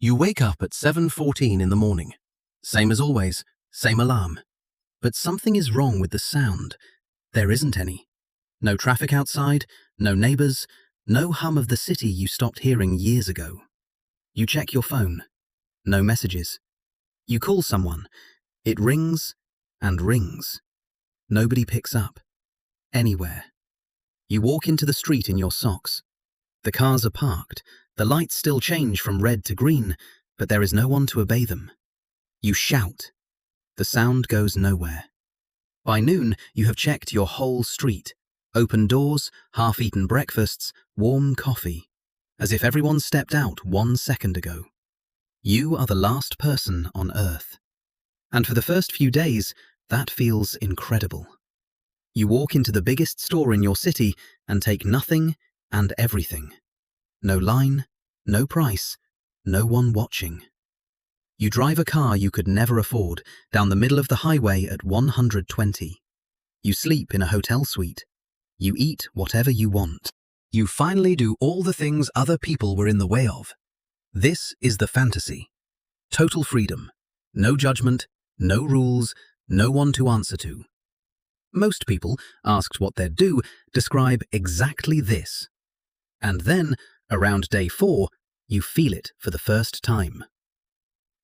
You wake up at 7:14 in the morning. Same as always, same alarm. But something is wrong with the sound. There isn't any. No traffic outside, no neighbors, no hum of the city you stopped hearing years ago. You check your phone. No messages. You call someone. It rings and rings. Nobody picks up. Anywhere. You walk into the street in your socks. The cars are parked. The lights still change from red to green, but there is no one to obey them. You shout. The sound goes nowhere. By noon, you have checked your whole street. Open doors, half-eaten breakfasts, warm coffee. As if everyone stepped out 1 second ago. You are the last person on Earth. And for the first few days, that feels incredible. You walk into the biggest store in your city and take nothing and everything. No line, no price, no one watching. You drive a car you could never afford down the middle of the highway at 120. You sleep in a hotel suite. You eat whatever you want. You finally do all the things other people were in the way of. This is the fantasy. Total freedom. No judgment, no rules, no one to answer to. Most people, asked what they'd do, describe exactly this. And then, around day 4, you feel it for the first time.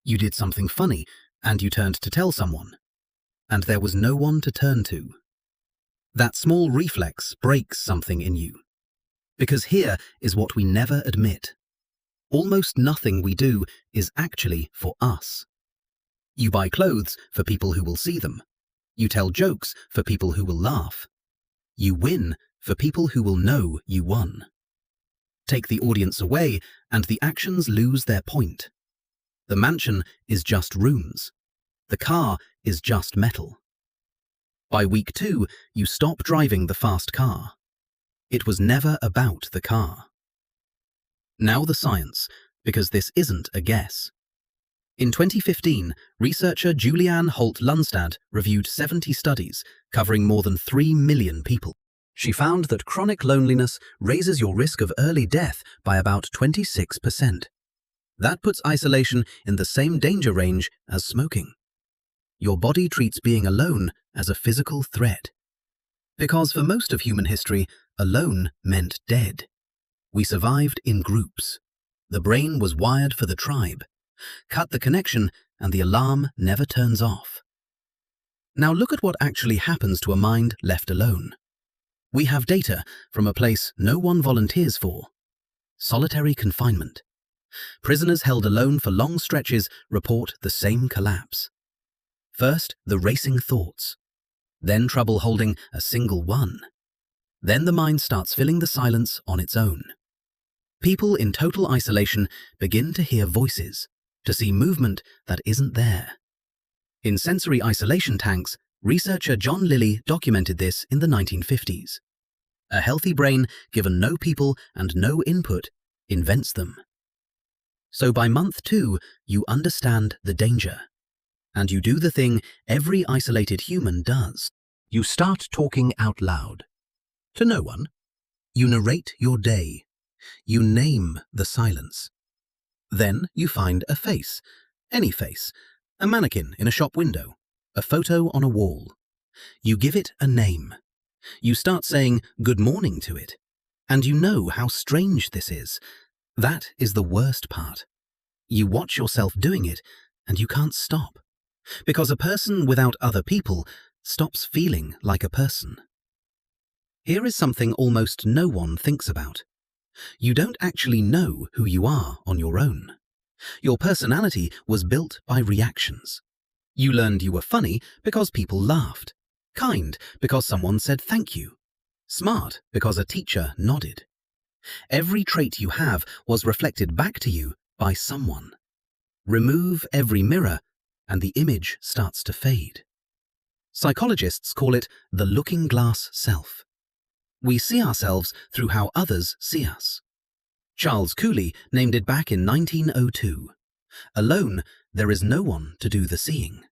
You did something funny, and you turned to tell someone. And there was no one to turn to. That small reflex breaks something in you. Because here is what we never admit. Almost nothing we do is actually for us. You buy clothes for people who will see them. You tell jokes for people who will laugh. You win for people who will know you won. Take the audience away, and the actions lose their point. The mansion is just rooms. The car is just metal. By week 2, you stop driving the fast car. It was never about the car. Now the science, because this isn't a guess. In 2015, researcher Julianne Holt-Lunstad reviewed 70 studies covering more than 3 million people. She found that chronic loneliness raises your risk of early death by about 26%. That puts isolation in the same danger range as smoking. Your body treats being alone as a physical threat. Because for most of human history, alone meant dead. We survived in groups. The brain was wired for the tribe. Cut the connection and the alarm never turns off. Now look at what actually happens to a mind left alone. We have data from a place no one volunteers for. Solitary confinement. Prisoners held alone for long stretches report the same collapse. First, the racing thoughts. Then trouble holding a single one. Then the mind starts filling the silence on its own. People in total isolation begin to hear voices, to see movement that isn't there. In sensory isolation tanks, researcher John Lilly documented this in the 1950s. A healthy brain, given no people and no input, invents them. So by month 2, you understand the danger. And you do the thing every isolated human does. You start talking out loud. To no one. You narrate your day. You name the silence. Then you find a face. Any face. A mannequin in a shop window. A photo on a wall. You give it a name. You start saying good morning to it. And you know how strange this is. That is the worst part. You watch yourself doing it, and you can't stop. Because a person without other people stops feeling like a person. Here is something almost no one thinks about. You don't actually know who you are on your own. Your personality was built by reactions. You learned you were funny because people laughed, kind because someone said thank you, smart because a teacher nodded. Every trait you have was reflected back to you by someone. Remove every mirror, and the image starts to fade. Psychologists call it the looking glass self. We see ourselves through how others see us. Charles Cooley named it back in 1902. Alone, there is no one to do the seeing.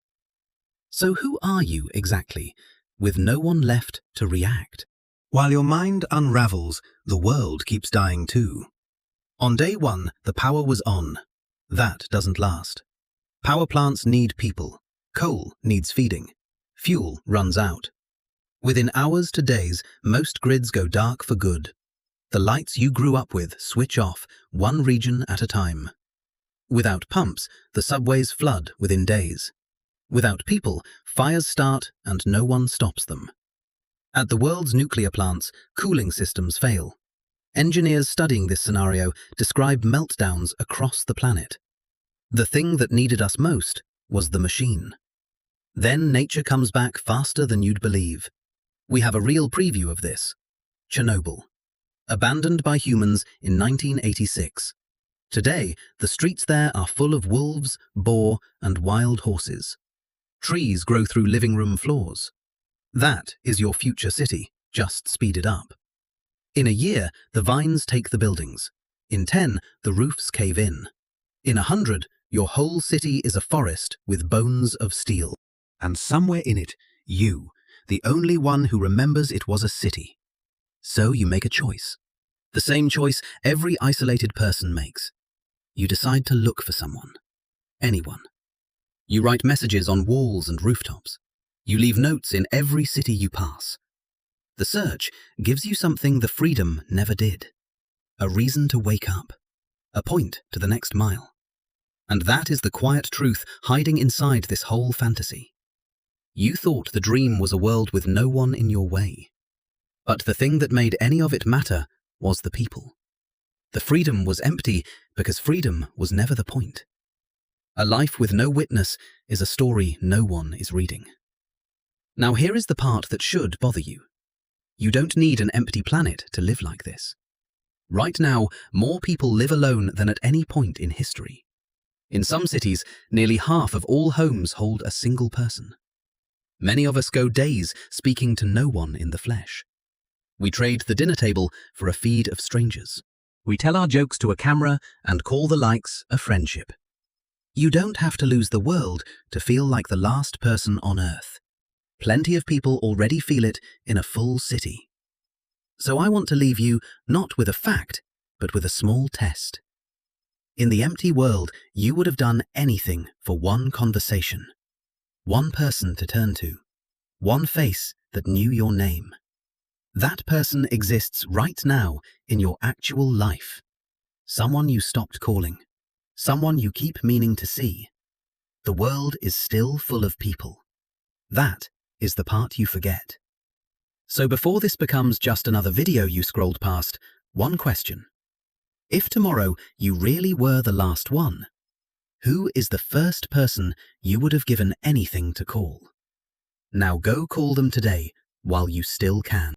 So who are you exactly, with no one left to react? While your mind unravels, the world keeps dying too. On day 1, the power was on. That doesn't last. Power plants need people. Coal needs feeding. Fuel runs out. Within hours to days, most grids go dark for good. The lights you grew up with switch off, one region at a time. Without pumps, the subways flood within days. Without people, fires start and no one stops them. At the world's nuclear plants, cooling systems fail. Engineers studying this scenario describe meltdowns across the planet. The thing that needed us most was the machine. Then nature comes back faster than you'd believe. We have a real preview of this. Chernobyl. Abandoned by humans in 1986. Today, the streets there are full of wolves, boar, and wild horses. Trees grow through living room floors. That is your future city, just speeded up. In a year, the vines take the buildings. In 10, the roofs cave in. In 100, your whole city is a forest with bones of steel. And somewhere in it, you, the only one who remembers it was a city. So you make a choice. The same choice every isolated person makes. You decide to look for someone. Anyone. You write messages on walls and rooftops. You leave notes in every city you pass. The search gives you something the freedom never did. A reason to wake up. A point to the next mile. And that is the quiet truth hiding inside this whole fantasy. You thought the dream was a world with no one in your way. But the thing that made any of it matter was the people. The freedom was empty because freedom was never the point. A life with no witness is a story no one is reading. Now here is the part that should bother you. You don't need an empty planet to live like this. Right now, more people live alone than at any point in history. In some cities, nearly half of all homes hold a single person. Many of us go days speaking to no one in the flesh. We trade the dinner table for a feed of strangers. We tell our jokes to a camera and call the likes a friendship. You don't have to lose the world to feel like the last person on Earth. Plenty of people already feel it in a full city. So I want to leave you not with a fact, but with a small test. In the empty world, you would have done anything for one conversation. One person to turn to. One face that knew your name. That person exists right now in your actual life. Someone you stopped calling. Someone you keep meaning to see. The world is still full of people. That is the part you forget. So before this becomes just another video you scrolled past, one question. If tomorrow you really were the last one, who is the first person you would have given anything to call? Now go call them today while you still can.